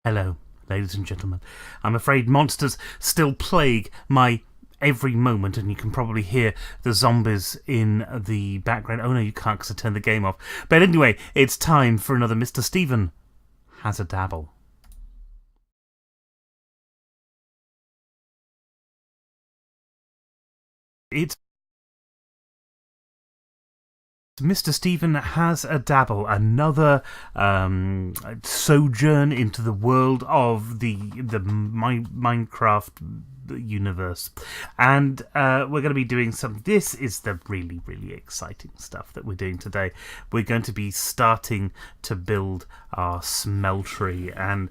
Hello, ladies and gentlemen. I'm afraid monsters still plague my every moment, and you can probably hear the zombies in the background. Oh no, you can't because I turned the game off. But anyway, it's time for another Mr. Stephen Has a Dabble. It's Mr. Stephen Has a Dabble, another sojourn into the world of the Minecraft universe, and we're going to be doing some. This is the really exciting stuff that we're doing today. We're going to be starting to build our smeltery, and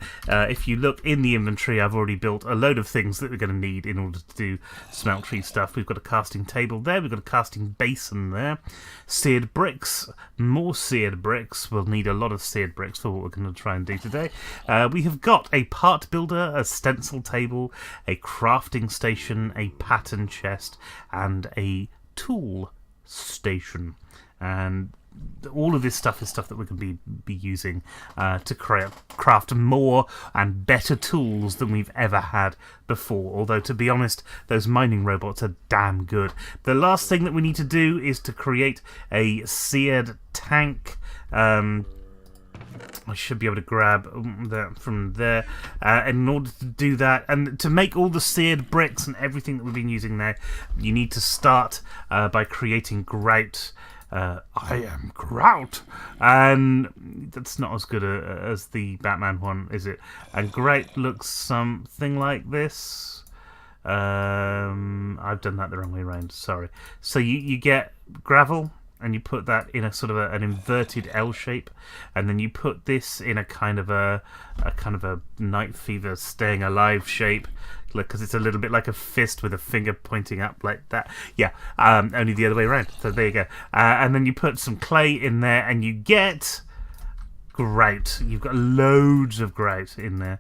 if you look in the inventory, I've already built a load of things that we're going to need in order to do smeltery stuff. We've got a casting table there, we've got a casting basin there, seared bricks, more seared bricks. We'll need a lot of seared bricks for what we're going to try and do today. We have got a part builder, a stencil table, a crafting station, a pattern chest, and a tool station. And all of this stuff is stuff that we're going to be using to craft more and better tools than we've ever had before. Although, to be honest, those mining robots are damn good. The last thing that we need to do is to create a seared tank. I should be able to grab that from there. And in order to do that, and to make all the seared bricks and everything that we've been using there, you need to start by creating grout. I am grout, and that's not as good as the Batman one, is it? And grout looks something like this. I've done that the wrong way around, sorry. So you get gravel, and you put that in a sort of an inverted L shape, and then you put this in a kind of a night fever staying alive shape, because it's a little bit like a fist with a finger pointing up like that. Yeah, only the other way around. So there you go. And then you put some clay in there, and you get grout. You've got loads of grout in there,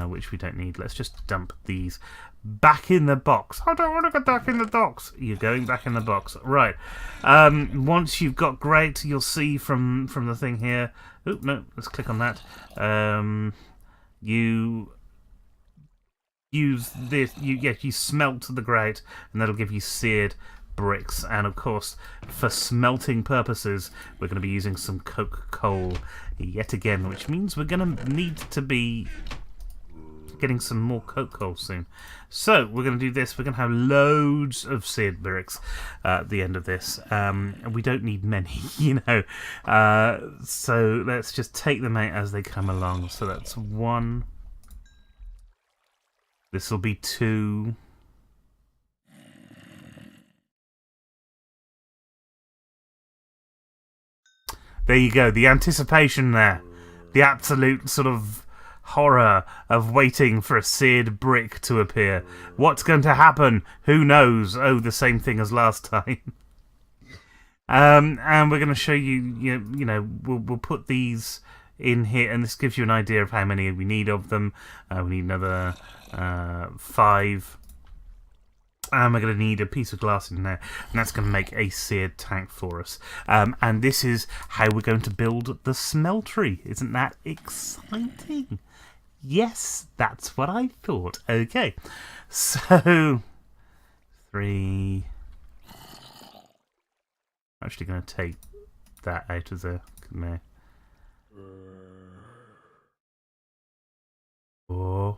which we don't need. Let's just dump these back in the box. I don't want to go back in the box. You're going back in the box, right? Once you've got grout, you'll see from the thing here. Oh no, let's click on that. You use this. You smelt the grout, and that'll give you seared bricks. And of course, for smelting purposes, we're going to be using some coke coal yet again, which means we're going to need to be getting some more coke coal soon. So we're going to do this. We're going to have loads of seared bricks at the end of this, and we don't need many, you know. So let's just take them out as they come along. So that's one. This will be two. There you go. The anticipation there. The absolute sort of horror of waiting for a seared brick to appear. What's going to happen? Who knows? Oh, the same thing as last time. And we're going to show you, you know, we'll put these in here, and this gives you an idea of how many we need of them. We need another 5. And we're going to need a piece of glass in there, and that's going to make a seared tank for us. And this is how we're going to build the smeltery. Isn't that exciting? Yes, that's what I thought. Okay, so 3. I'm actually going to take that out of the there. 4,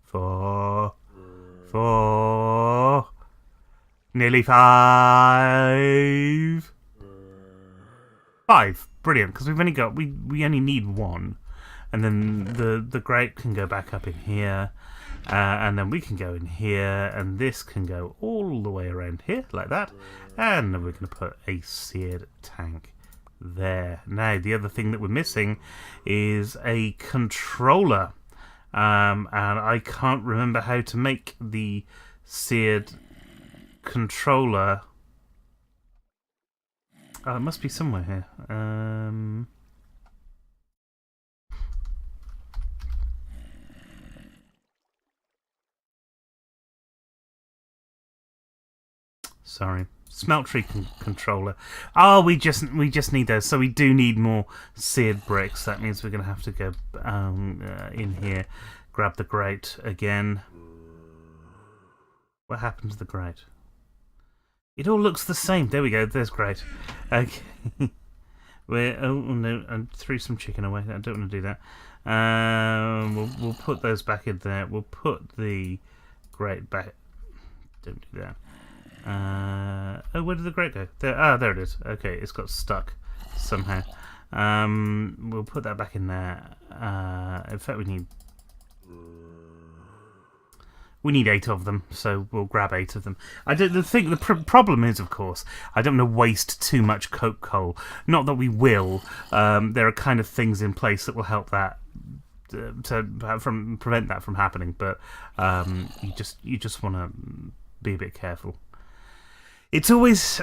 4, 4, nearly 5. 5, brilliant, because we've only got we only need 1. And then the grate can go back up in here, and then we can go in here, and this can go all the way around here, like that. And then we're going to put a seared tank there. Now, the other thing that we're missing is a controller. And I can't remember how to make the seared controller. Oh, it must be somewhere here. Smeltery controller. Oh, we just need those. So we do need more seared bricks. That means we're going to have to go in here, grab the grate again. What happened to the grate? It all looks the same. There we go. There's grate. Okay. Oh no! I threw some chicken away. I don't want to do that. We'll put those back in there. We'll put the grate back. Don't do that. Oh, where did the grate go? There, there it is. Okay, it's got stuck somehow. We'll put that back in there. In fact, we need 8 of them, so we'll grab 8 of them. The problem is, of course, I don't want to waste too much coke coal. Not that we will. There are kind of things in place that will help that prevent that from happening. But you just want to be a bit careful. It's always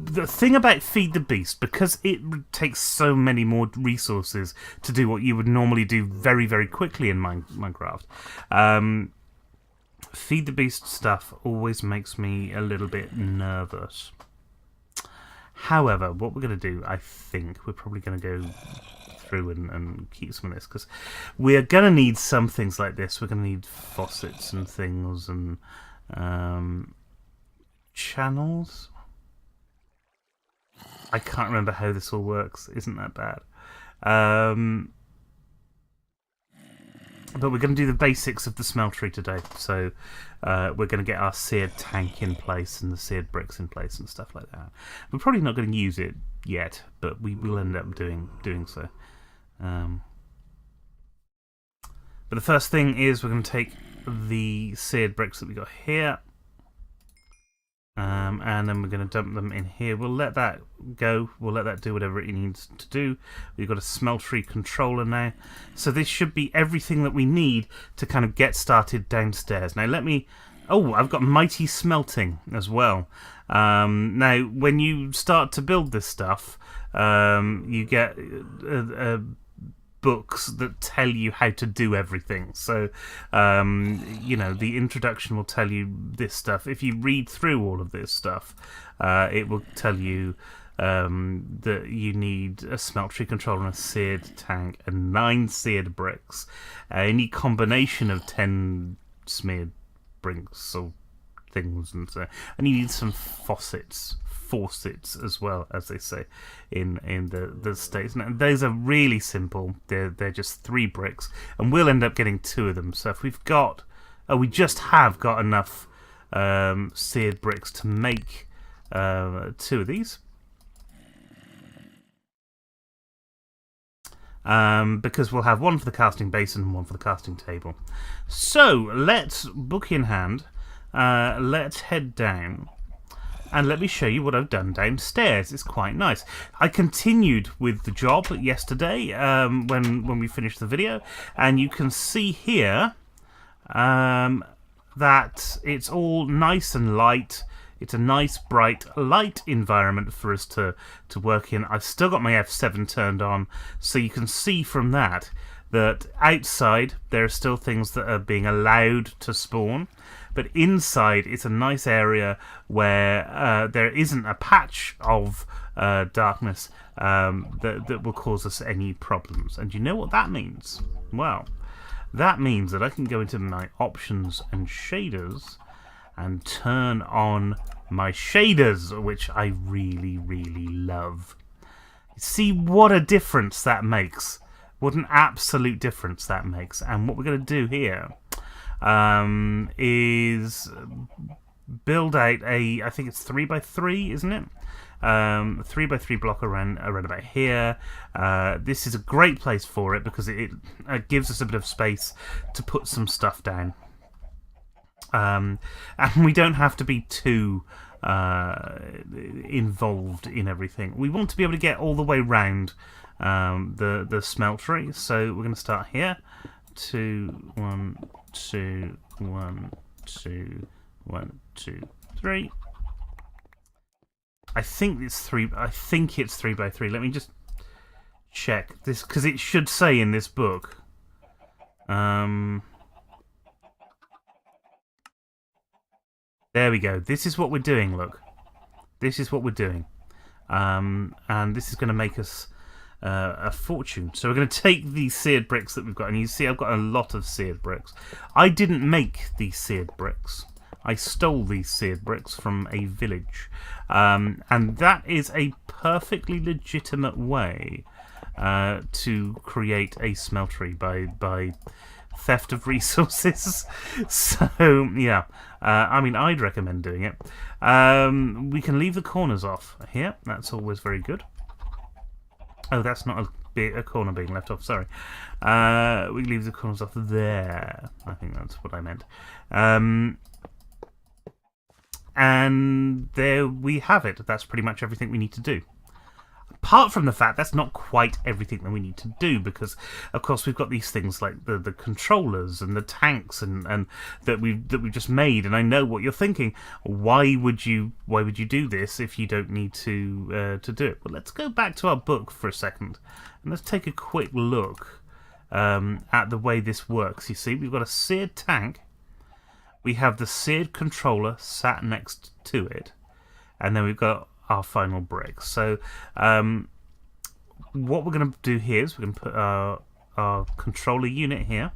the thing about Feed the Beast, because it takes so many more resources to do what you would normally do very, very quickly in Minecraft. Feed the Beast stuff always makes me a little bit nervous. However, what we're going to do, I think, we're probably going to go through and keep some of this, because we're going to need some things like this. We're going to need faucets and things and channels. I can't remember how this all works. Isn't that bad? But we're going to do the basics of the smeltery today. So we're going to get our seared tank in place and the seared bricks in place and stuff like that. We're probably not going to use it yet, but we will end up doing so. But the first thing is we're going to take the seared bricks that we got here. And then we're going to dump them in here. We'll let that go. We'll let that do whatever it needs to do. We've got a smeltery controller now. So this should be everything that we need to kind of get started downstairs. Now let me... Oh, I've got mighty smelting as well. Now, when you start to build this stuff, you get... books that tell you how to do everything. So, you know, the introduction will tell you this stuff. If you read through all of this stuff, it will tell you that you need a smeltery controller and a seared tank and 9 seared bricks. Any combination of 10 smeared bricks or things, and you need some faucets as well, as they say in the States. Now, those are really simple. They're just 3 bricks, and we'll end up getting 2 of them. So if we've got, we just have got enough seared bricks to make 2 of these. Because we'll have 1 for the casting basin and 1 for the casting table. So let's, book in hand, let's head down. And let me show you what I've done downstairs. It's quite nice. I continued with the job yesterday when we finished the video. And you can see here that it's all nice and light. It's a nice, bright, light environment for us to work in. I've still got my F7 turned on. So you can see from that outside there are still things that are being allowed to spawn. But inside, it's a nice area where there isn't a patch of darkness that will cause us any problems. And you know what that means? Well, that means that I can go into my options and shaders and turn on my shaders, which I really, really love. See what a difference that makes. What an absolute difference that makes. And what we're going to do here is build out I think it's 3x3, isn't it? 3x3 block around about here. This is a great place for it because it gives us a bit of space to put some stuff down. And we don't have to be too involved in everything. We want to be able to get all the way round the smeltery. So we're going to start here. 2, 1, 2, 1, 2, 1, 2, 3. I think it's 3. I think it's 3x3. Let me just check this because it should say in this book. There we go. This is what we're doing. Look. This is what we're doing. And this is going to make us a fortune. So we're going to take these seared bricks that we've got, and you see I've got a lot of seared bricks. I didn't make these seared bricks. I stole these seared bricks from a village. And that is a perfectly legitimate way to create a smeltery by theft of resources. So yeah, I mean, I'd recommend doing it. We can leave the corners off here. That's always very good. Oh, that's not a corner being left off, sorry. We can leave the corners off there. I think that's what I meant. And there we have it. That's pretty much everything we need to do. Apart from the fact that's not quite everything that we need to do, because of course we've got these things like the controllers and the tanks and that we've just made. And I know what you're thinking. Why would you do this if you don't need to do it? Well, let's go back to our book for a second and let's take a quick look at the way this works. You see, we've got a seared tank. We have the seared controller sat next to it, and then we've got our final brick. So what we're going to do here is we're going to put our controller unit here,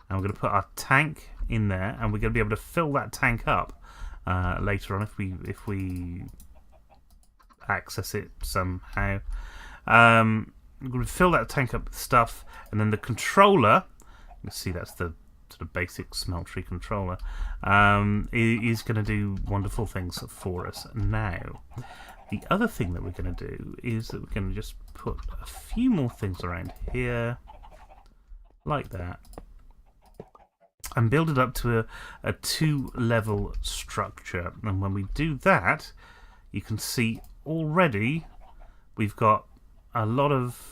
and we're going to put our tank in there, and we're going to be able to fill that tank up later on if we access it somehow. We're going to fill that tank up with stuff, and then the controller, you see that's the sort of basic smeltery controller, is going to do wonderful things for us. Now, the other thing that we're going to do is that we're going to just put a few more things around here, like that, and build it up to a 2-level structure. And when we do that, you can see already we've got a lot of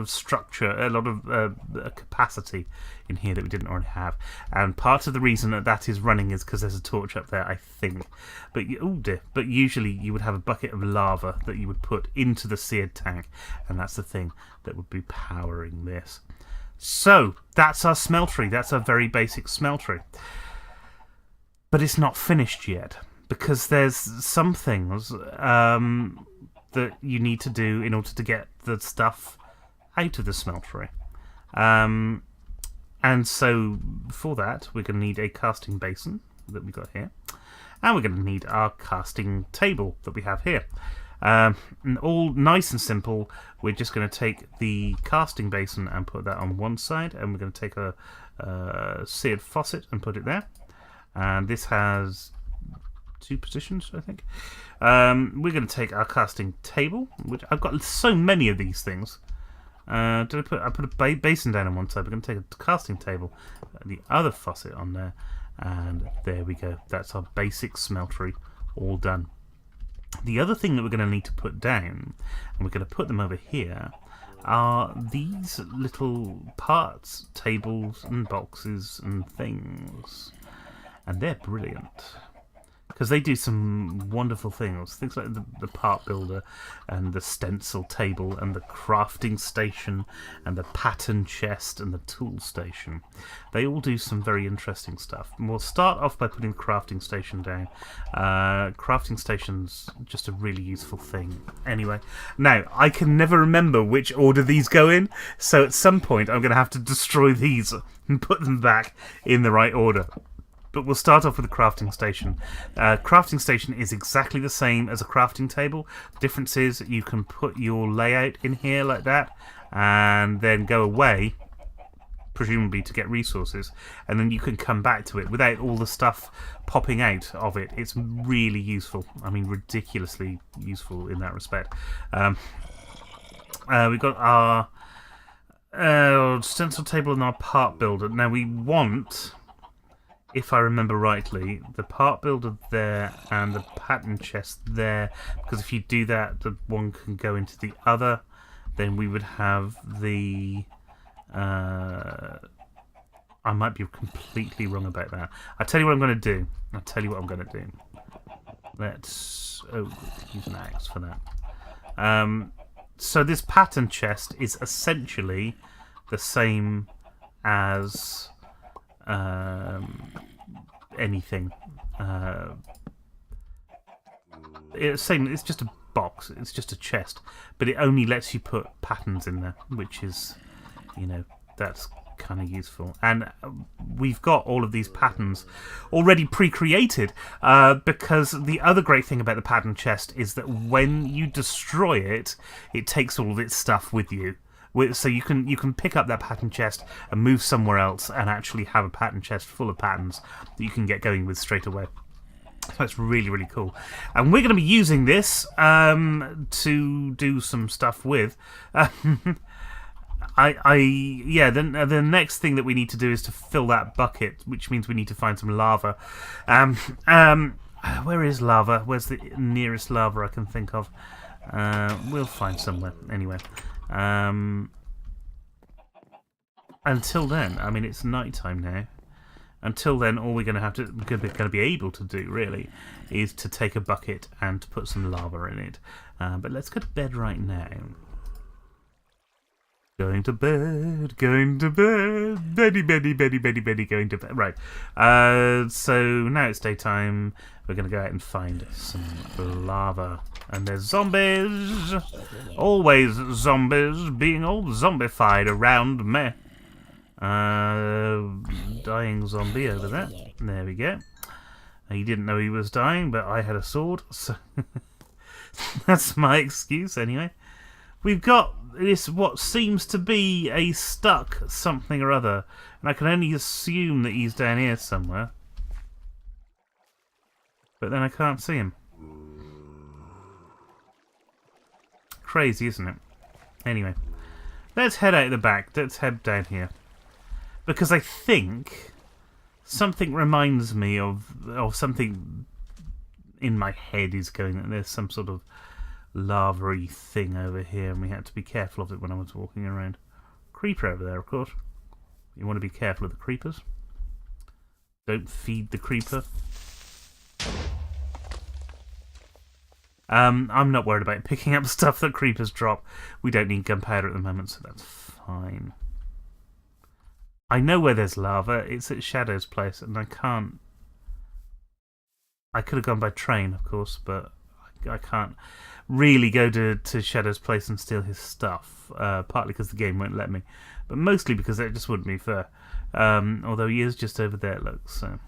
structure, a lot of capacity in here that we didn't already have. And part of the reason that is running is because there's a torch up there, I think. But oh dear! But usually you would have a bucket of lava that you would put into the seared tank, and that's the thing that would be powering this. So that's our smeltery. That's a very basic smeltery. But it's not finished yet, because there's some things that you need to do in order to get the stuff out of the smeltery. And so for that we're going to need a casting basin that we got here, and we're going to need our casting table that we have here. And all nice and simple. We're just going to take the casting basin and put that on one side, and we're going to take a seared faucet and put it there. And this has 2 positions, I think. We're going to take our casting table, which I've got so many of these things. I put a basin down on one side. We're going to take a casting table, the other faucet on there, and there we go. That's our basic smeltery all done. The other thing that we're going to need to put down, and we're going to put them over here, are these little parts, tables and boxes and things. And they're brilliant, because they do some wonderful things. Things like the part builder and the stencil table and the crafting station and the pattern chest and the tool station. They all do some very interesting stuff. And we'll start off by putting the crafting station down. Crafting station's just a really useful thing. Anyway, now I can never remember which order these go in, so at some point I'm going to have to destroy these and put them back in the right order. But we'll start off with the crafting station. Crafting station is exactly the same as a crafting table. The difference is you can put your layout in here like that, and then go away, presumably to get resources, and then you can come back to it without all the stuff popping out of it. It's really useful. I mean, ridiculously useful in that respect. We've got our stencil table and our part builder. Now we want, if I remember rightly, the part builder there and the pattern chest there, because if you do that, the one can go into the other. Then we would have the... I might be completely wrong about that. I'll tell you what I'm going to do. Let's use an axe for that. So this pattern chest is essentially the same as... anything. It's just a box. It's just a chest, but it only lets you put patterns in there, which is, that's kind of useful. And we've got all of these patterns already pre-created, because the other great thing about the pattern chest is that when you destroy it, it takes all of its stuff with you. So you can pick up that pattern chest and move somewhere else and actually have a pattern chest full of patterns that you can get going with straight away. So it's really, really cool. And we're going to be using this to do some stuff with. The next thing that we need to do is to fill that bucket, which means we need to find some lava. Where is lava? Where's the nearest lava I can think of? We'll find somewhere. Anyway. Until then, I mean, it's night time now. Until then, all we're going to be able to do, really, is to take a bucket and to put some lava in it. But let's go to bed right now. Going to bed, beddy, going to bed. Right. So now it's daytime. We're going to go out and find some lava. And there's zombies. Always zombies being all zombified around me. Dying zombie over there. There we go. He didn't know he was dying, but I had a sword, so that's my excuse anyway. We've got this, what seems to be a stuck something or other, and I can only assume that he's down here somewhere. But then I can't see him. Crazy, isn't it? Anyway, let's head out the back. Let's head down here. Because I think something reminds me of something in my head is going that there's some sort of lava-y thing over here, and we had to be careful of it when I was walking around. Creeper over there, of course. You want to be careful of the creepers. Don't feed the creeper. I'm not worried about picking up stuff that creepers drop. We don't need gunpowder at the moment, so that's fine. I know where there's lava. It's at Shadow's place, and I can't... I could have gone by train, of course, but I can't really go to Shadow's place and steal his stuff, partly because the game won't let me, but mostly because that just wouldn't be fair. Although he is just over there, look, so...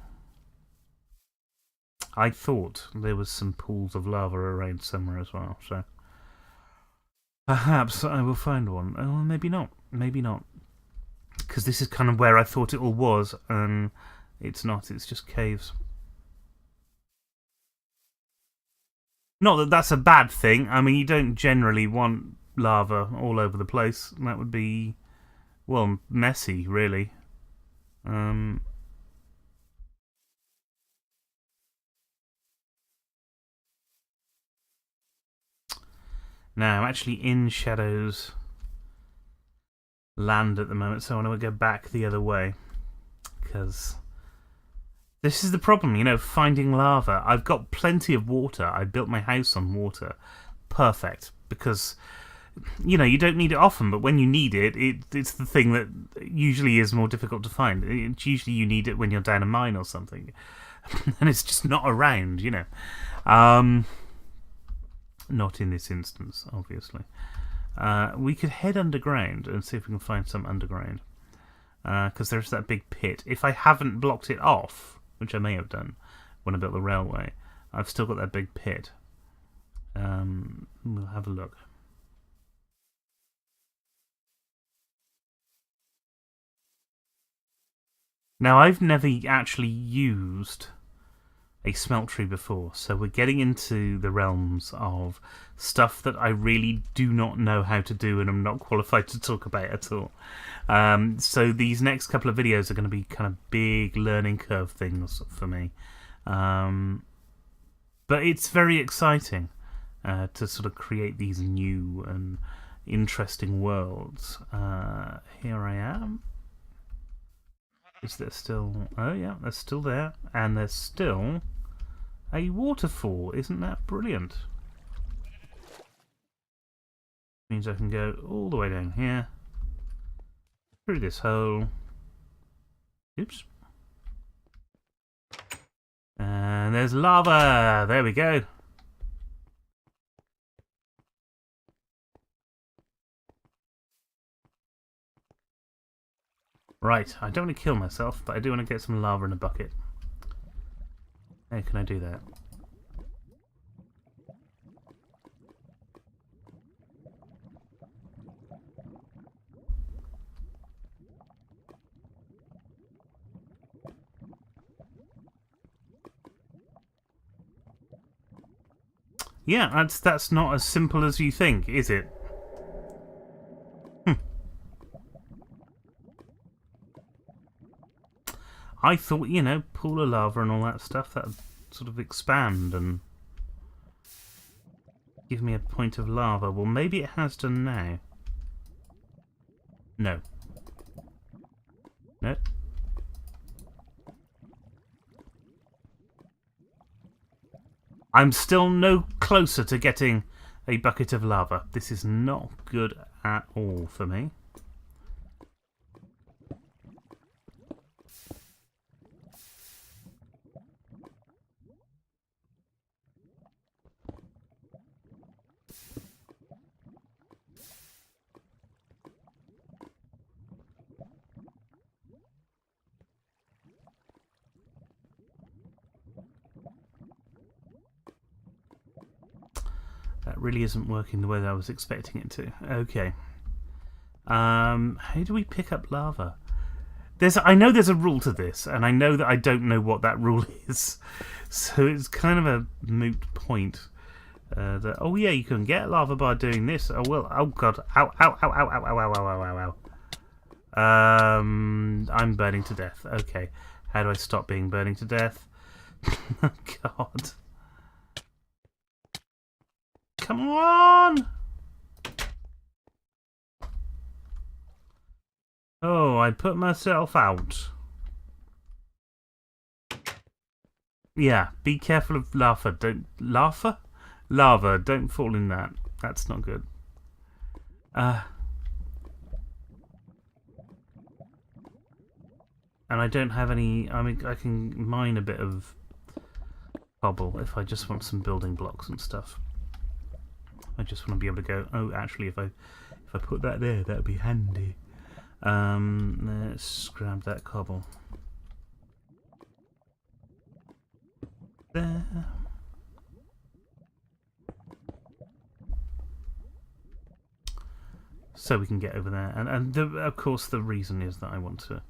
I thought there was some pools of lava around somewhere as well, so... Perhaps I will find one. Oh, maybe not. Maybe not. Because this is kind of where I thought it all was, and it's not, it's just caves. Not that that's a bad thing. I mean, you don't generally want lava all over the place. That would be, well, messy, really. Now, I'm actually in Shadow's land at the moment, so I want to go back the other way, because this is the problem, finding lava. I've got plenty of water. I built my house on water. Perfect, because you don't need it often, but when you need it, it's the thing that usually is more difficult to find. It's usually you need it when you're down a mine or something, and it's just not around, not in this instance, obviously. We could head underground and see if we can find some underground. Because there's that big pit. If I haven't blocked it off, which I may have done when I built the railway, I've still got that big pit. We'll have a look. Now, I've never actually used a smeltery before, so we're getting into the realms of stuff that I really do not know how to do and I'm not qualified to talk about at all. So these next couple of videos are going to be kind of big learning curve things for me. But it's very exciting to sort of create these new and interesting worlds. Here I am. Is there still... Oh yeah, they're still there. And there's still a waterfall. Isn't that brilliant? Means I can go all the way down here. Through this hole. Oops. And there's lava! There we go. Right, I don't want to kill myself, but I do want to get some lava in a bucket. How can I do that? Yeah, that's not as simple as you think, is it? I thought, you know, pool of lava and all that stuff, that would sort of expand and give me a point of lava. Well, maybe it has done now. No. No. I'm still no closer to getting a bucket of lava. This is not good at all for me. That really isn't working the way that I was expecting it to. Okay. How do we pick up lava? I know there's a rule to this, and I know that I don't know what that rule is. So it's kind of a moot point. Oh yeah, you can get lava by doing this. Oh well. Oh god. Ow! Ow! Ow! Ow! Ow! Ow! Ow! Ow! Ow! Ow! I'm burning to death. Okay. How do I stop being burning to death? Oh god. Come on! Oh, I put myself out. Yeah, be careful of lava. Lava. Don't fall in that. That's not good. And I don't have any. I mean, I can mine a bit of cobble if I just want some building blocks and stuff. I just want to be able to go. Oh, actually, if I put that there, that'd be handy. Let's grab that cobble. There. So we can get over there, and of course the reason is that I want to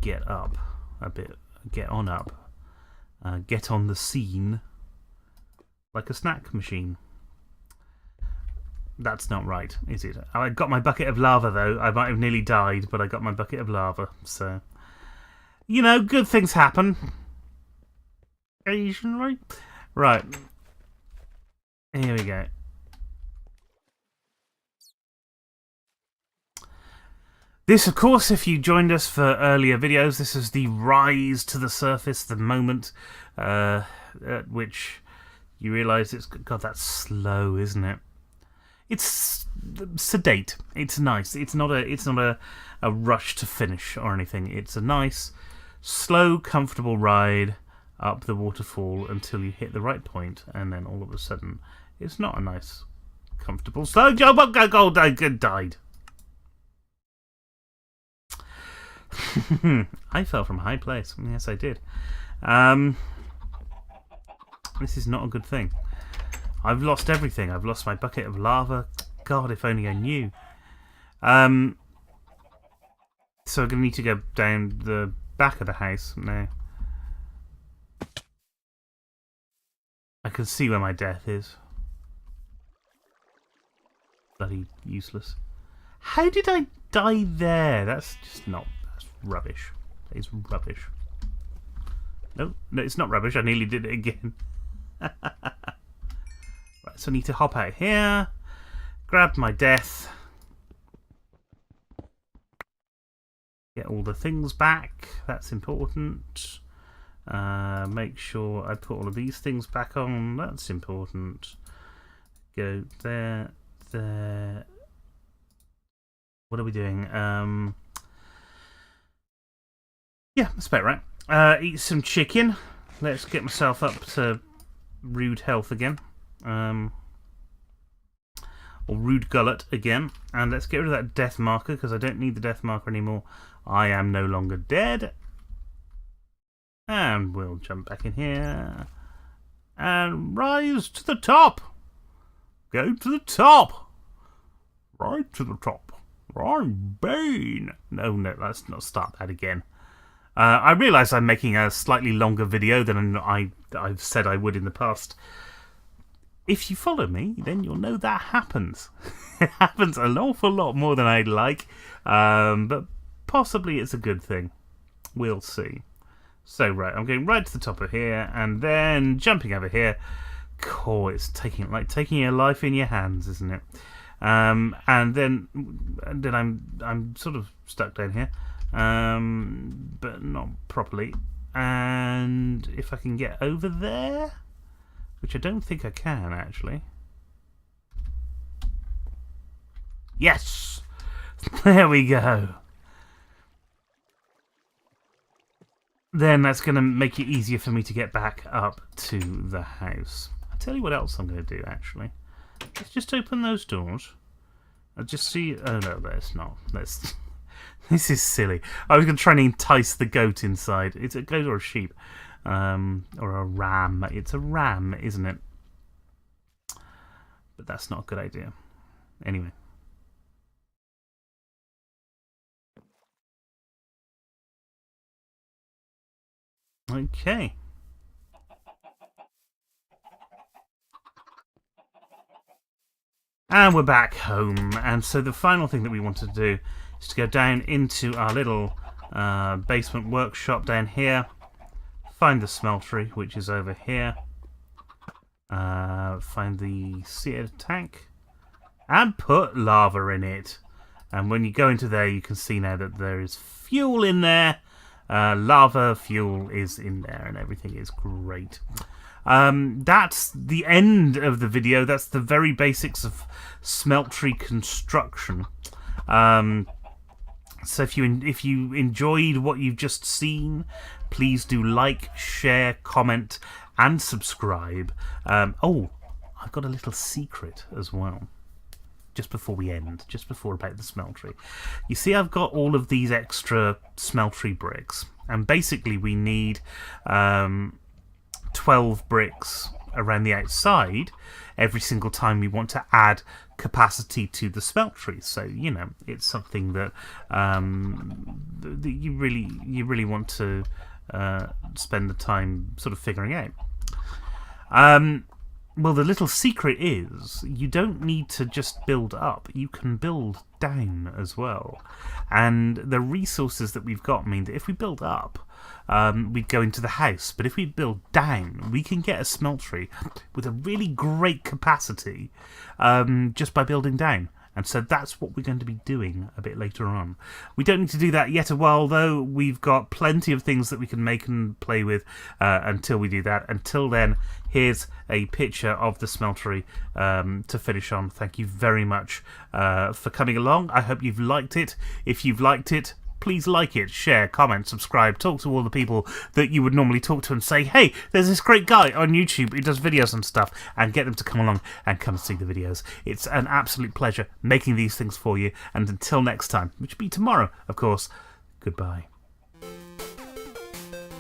get up a bit, get on the scene like a snack machine. That's not right, is it? I got my bucket of lava though. I might have nearly died, but I got my bucket of lava. So, you know, good things happen. Occasionally. Right. Here we go. This, of course, if you joined us for earlier videos, this is the rise to the surface, the moment at which you realise it's... God, that's slow, isn't it? It's sedate. It's nice. It's not a rush to finish or anything. It's a nice, slow, comfortable ride up the waterfall until you hit the right point, and then all of a sudden, it's not a nice, comfortable, slow jump. I died. I fell from a high place. Yes, I did. This is not a good thing. I've lost everything. I've lost my bucket of lava. God, if only I knew. So I'm going to need to go down the back of the house now. I can see where my death is. Bloody useless. How did I die there? That's just not... That's rubbish. It's rubbish. No, it's not rubbish. I nearly did it again. Right, so I need to hop out here, grab my death, get all the things back. That's important. Make sure I put all of these things back on. That's important. Go there, there. What are we doing? Yeah, that's about right. Eat some chicken. Let's get myself up to rude health again. or rude gullet again. And let's get rid of that death marker, because I don't need the death marker anymore. I am no longer dead. And we'll jump back in here. And rise to the top. Go to the top. Right to the top. I'm Bane. No, let's not start that again. I realise I'm making a slightly longer video than I've said I would in the past. If you follow me, then you'll know that happens. It happens an awful lot more than I'd like, but possibly it's a good thing. We'll see. So, right, I'm going right to the top of here, and then jumping over here. Cool, it's taking your life in your hands, isn't it? And then I'm sort of stuck down here, but not properly. And if I can get over there, which I don't think I can actually. Yes, there we go. Then that's going to make it easier for me to get back up to the house. I'll tell you what else I'm going to do, actually. Let's just open those doors. I'll just see... Oh, no, that's not. This is silly. I was going to try and entice the goat inside. It's a goat or a sheep. Or a ram. It's a ram, isn't it? But that's not a good idea. Anyway. Okay. And we're back home. And so the final thing that we want to do is to go down into our little basement workshop down here. Find the smeltery, which is over here. Find the seared tank. And put lava in it. And when you go into there, you can see now that there is fuel in there. Lava fuel is in there and everything is great. That's the end of the video. That's the very basics of smeltery construction. So if you enjoyed what you've just seen, please do like, share, comment and subscribe. Oh, I've got a little secret as well. Just before we end, just before about the smeltery. You see I've got all of these extra smeltery bricks, and basically we need 12 bricks around the outside every single time we want to add capacity to the smeltery. So, you know, it's something that, that you really want to spend the time sort of figuring out. Well, the little secret is you don't need to just build up. You can build down as well. And the resources that we've got mean that if we build up, we go into the house. But if we build down, we can get a smeltery with a really great capacity just by building down. And so that's what we're going to be doing a bit later on. We don't need to do that yet a while, though. We've got plenty of things that we can make and play with until we do that. Until then, here's a picture of the smeltery to finish on. Thank you very much for coming along. I hope you've liked it. If you've liked it, please like it, share, comment, subscribe, talk to all the people that you would normally talk to and say, hey, there's this great guy on YouTube who does videos and stuff, and get them to come along and come see the videos. It's an absolute pleasure making these things for you, and until next time, which will be tomorrow, of course, goodbye.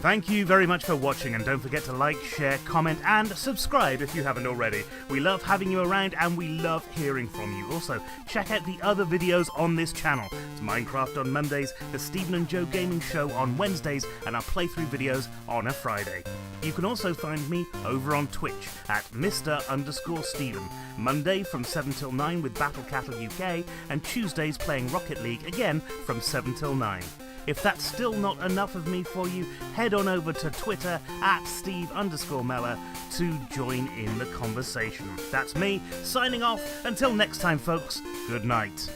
Thank you very much for watching, and don't forget to like, share, comment and subscribe if you haven't already. We love having you around and we love hearing from you. Also, check out the other videos on this channel. It's Minecraft on Mondays, the Stephen and Joe Gaming Show on Wednesdays and our playthrough videos on a Friday. You can also find me over on Twitch at Mr_Stephen. Monday from 7 till 9 with Battle Cattle UK, and Tuesdays playing Rocket League again from 7 till 9. If that's still not enough of me for you, head on over to Twitter at Steve_Meller to join in the conversation. That's me, signing off. Until next time, folks, good night.